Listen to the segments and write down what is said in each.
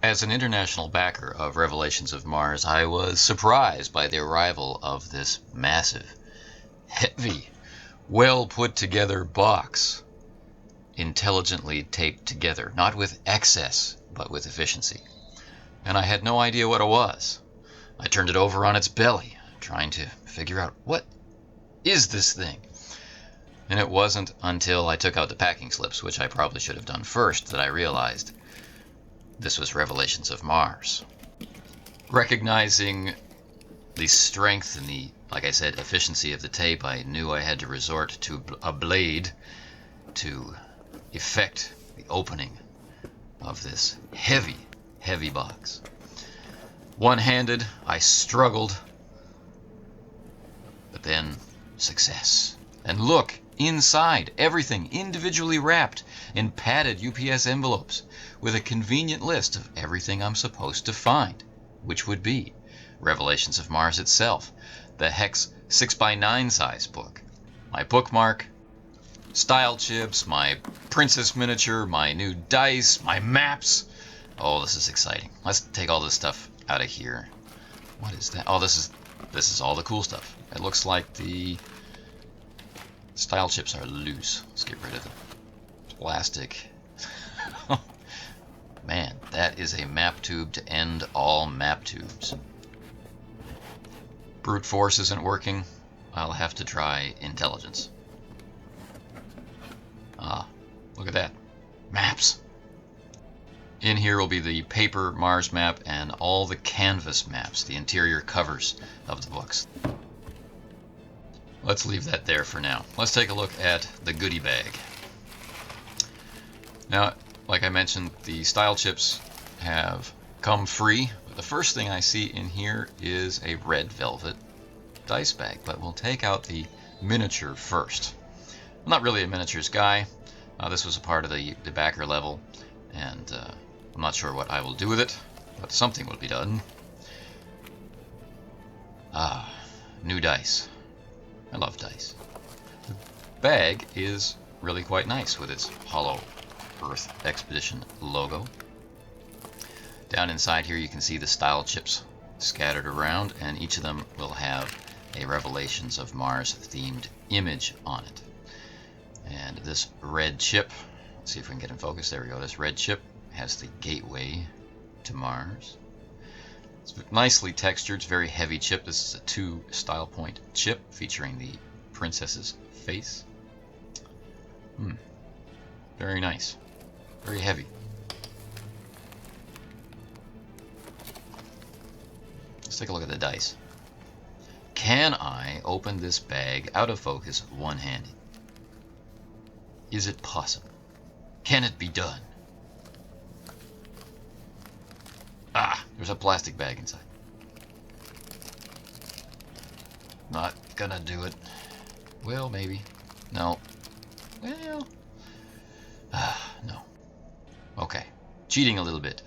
As an international backer of Revelations of Mars, I was surprised by the arrival of this massive, heavy, well put together box, intelligently taped together, not with excess, but with efficiency. And I had no idea what it was. I turned it over on its belly, trying to figure out what is this thing. And it wasn't until I took out the packing slips, which I probably should have done first, that I realized this was Revelations of Mars. Recognizing the strength and the, like I said, efficiency of the tape, I knew I had to resort to a blade to effect the opening of this heavy, heavy box. One-handed, I struggled, but then success. And look, inside, everything individually wrapped in padded UPS envelopes with a convenient list of everything I'm supposed to find, which would be Revelations of Mars itself, the Hex 6x9 size book, my bookmark, style chips, my princess miniature, my new dice, my maps. Oh, this is exciting. Let's take all this stuff out of here. What is that? Oh, this is all the cool stuff. It looks like the style chips are loose. Let's get rid of the plastic. Man, that is a map tube to end all map tubes. Brute force isn't working. I'll have to try intelligence. Ah, look at that. Maps. In here will be the paper Mars map and all the canvas maps, the interior covers of the books. Let's leave that there for now. Let's take a look at the goodie bag. Now, like I mentioned, the style chips have come free. But the first thing I see in here is a red velvet dice bag, but we'll take out the miniature first. I'm not really a miniatures guy. This was a part of the backer level, and I'm not sure what I will do with it, but something will be done. Ah, new dice. I love dice. The bag is really quite nice with its Hollow Earth Expedition logo. Down inside here you can see the style chips scattered around, and each of them will have a Revelations of Mars themed image on it. And this red chip, let's see if we can get in focus, there we go, this red chip has the gateway to Mars. It's nicely textured, it's a very heavy chip. This is a 2 style point chip featuring the princess's face. Very nice. Very heavy. Let's take a look at the dice. Can I open this bag out of focus one-handed? Is it possible? Can it be done? Ah, there's a plastic bag inside. Not gonna do it. Well, maybe. No. Well. No. Okay. Cheating a little bit.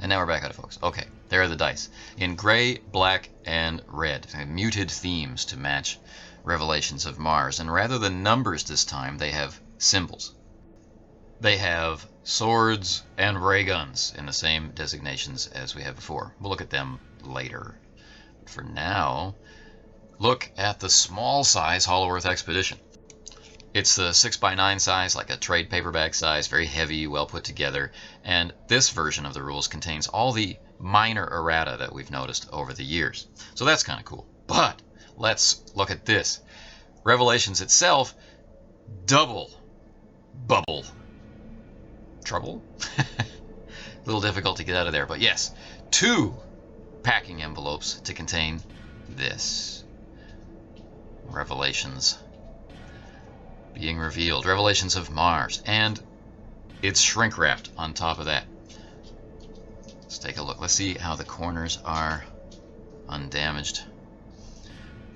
And now we're back out of focus. Okay, there are the dice. In gray, black, and red. Muted themes to match Revelations of Mars. And rather than numbers this time, they have symbols. They have swords and ray guns in the same designations as we had before. We'll look at them later. For now, look at the small size Hollow Earth Expedition. It's the 6x9 size, like a trade paperback size, very heavy, well put together, and this version of the rules contains all the minor errata that we've noticed over the years. So that's kind of cool. But let's look at this. Revelations itself, double bubble trouble. A little difficult to get out of there, but yes, 2 packing envelopes to contain this. Revelations being revealed. Revelations of Mars. And it's shrink wrapped on top of that. Let's take a look. Let's see how the corners are undamaged.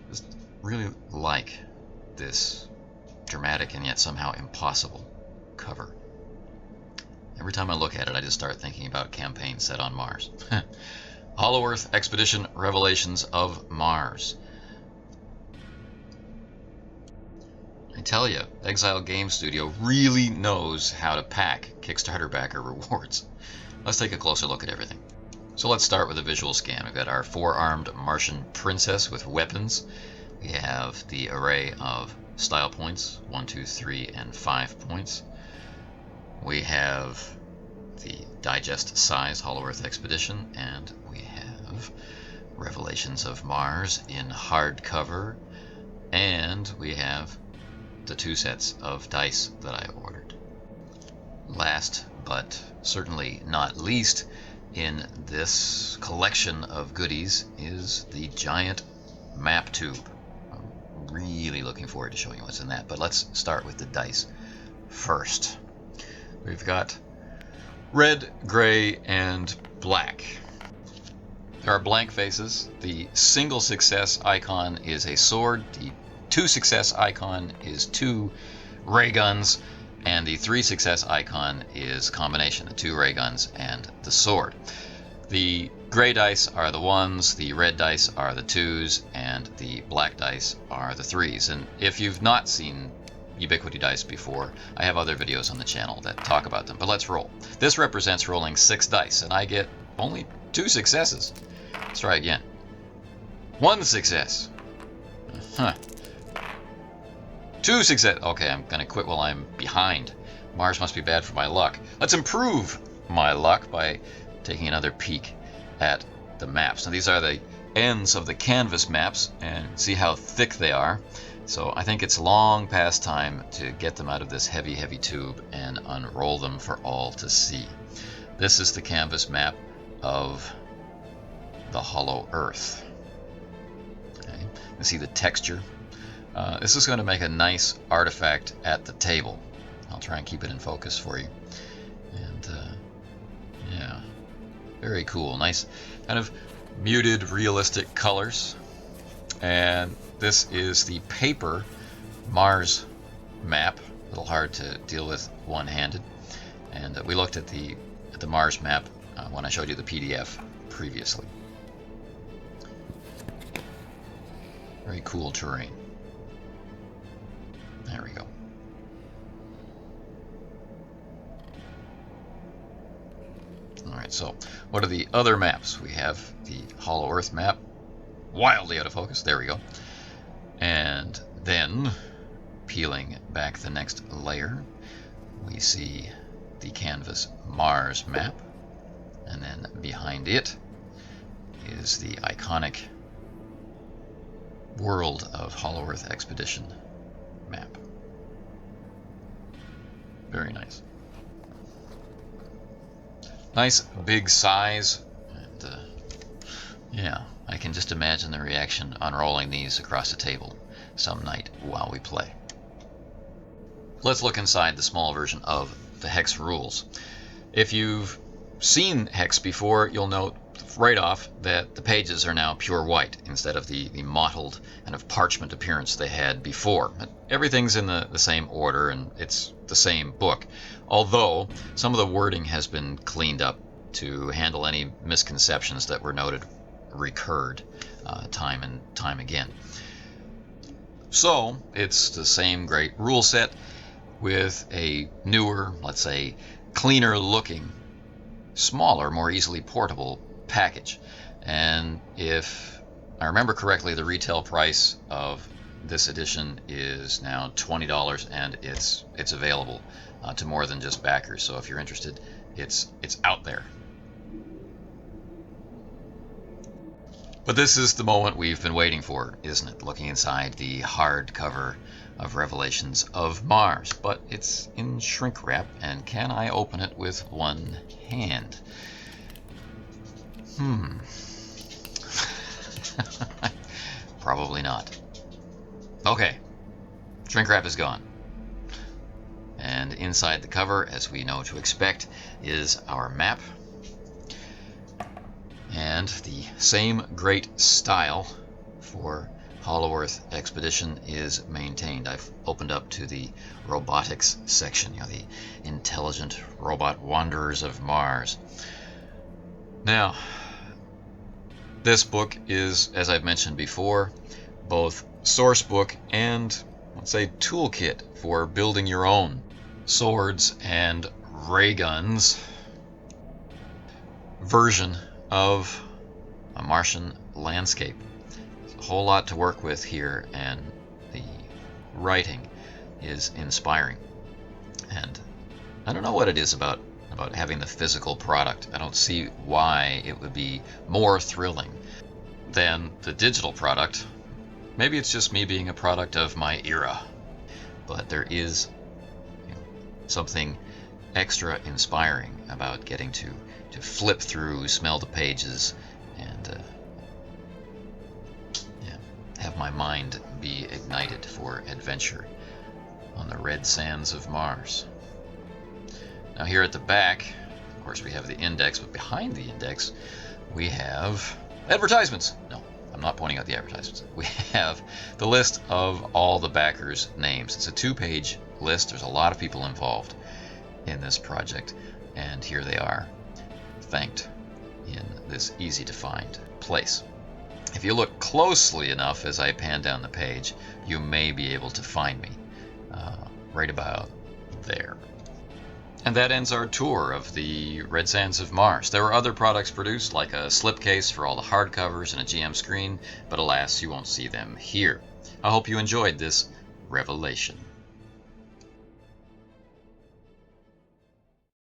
Just really like this dramatic and yet somehow impossible cover. Every time I look at it, I just start thinking about campaign set on Mars. Hollow Earth Expedition Revelations of Mars. I tell you, Exile Game Studio really knows how to pack Kickstarter backer rewards. let's take a closer look at everything. So let's start with a visual scan. We've got our 4-armed Martian princess with weapons. We have the array of style points, 1, 2, 3, and 5 points. We have the digest size Hollow Earth Expedition, and we have Revelations of Mars in hardcover, and we have the 2 sets of dice that I ordered. Last but certainly not least in this collection of goodies is the giant map tube. I'm really looking forward to showing you what's in that, but let's start with the dice first. We've got red, gray, and black. There are blank faces. The single success icon is a sword. The 2 success icon is 2 ray guns. And the 3 success icon is combination, the 2 ray guns and the sword. The gray dice are the 1s, the red dice are the 2s, and the black dice are the 3s. And if you've not seen Ubiquity dice before, I have other videos on the channel that talk about them. But let's roll. This represents rolling 6 dice, and I get only 2 successes. Let's try again. 1 success. Huh. 2 success. Okay, I'm going to quit while I'm behind. Mars must be bad for my luck. Let's improve my luck by taking another peek at the maps. Now these are the ends of the canvas maps, and see how thick they are. So I think it's long past time to get them out of this heavy, heavy tube and unroll them for all to see. This is the canvas map of the Hollow Earth. Okay. You see the texture. This is going to make a nice artifact at the table. I'll try and keep it in focus for you. And yeah, very cool. Nice kind of muted, realistic colors. And this is the paper Mars map. A little hard to deal with one-handed. And we looked at the Mars map when I showed you the PDF previously. Very cool terrain. There we go. Alright, so what are the other maps? We have the Hollow Earth map. Wildly out of focus. There we go. And then, peeling back the next layer, we see the canvas Mars map. And then behind it is the iconic World of Hollow Earth Expedition map. Very nice. Nice big size, and yeah, I can just imagine the reaction unrolling these across the table some night while we play. Let's look inside the small version of the Hex rules. If you've seen Hex before, you'll note right off that the pages are now pure white instead of the mottled kind of parchment appearance they had before. Everything's in the same order, and it's the same book, although some of the wording has been cleaned up to handle any misconceptions that were noted recurred time and time again. So it's the same great rule set with a newer, let's say cleaner looking, smaller, more easily portable package. And if I remember correctly, the retail price of this edition is now $20, and it's available to more than just backers. So if you're interested, it's out there. But this is the moment we've been waiting for, isn't it? Looking inside the hardcover of Revelations of Mars. But it's in shrink wrap, and can I open it with one hand? Probably not. Okay, shrink wrap is gone. And inside the cover, as we know to expect, is our map. And the same great style for Hollow Earth Expedition is maintained. I've opened up to the robotics section, the intelligent robot wanderers of Mars. Now, this book is, as I've mentioned before, both source book and, let's say, toolkit for building your own swords and ray guns. version of a Martian landscape. There's a whole lot to work with here, and the writing is inspiring. And I don't know what it is about having the physical product. I don't see why it would be more thrilling than the digital product. Maybe it's just me being a product of my era, but there is something extra inspiring about getting to flip through, smell the pages, and have my mind be ignited for adventure on the red sands of Mars. Now here at the back, of course, we have the index, but behind the index we have advertisements. No, I'm not pointing out the advertisements. We have the list of all the backers' names. It's a 2-page list. There's a lot of people involved in this project, and here they are, thanked in this easy to find place. If you look closely enough as I pan down the page, you may be able to find me right about there. And that ends our tour of the Red Sands of Mars. There were other products produced, like a slipcase for all the hardcovers and a GM screen, but alas, you won't see them here. I hope you enjoyed this revelation.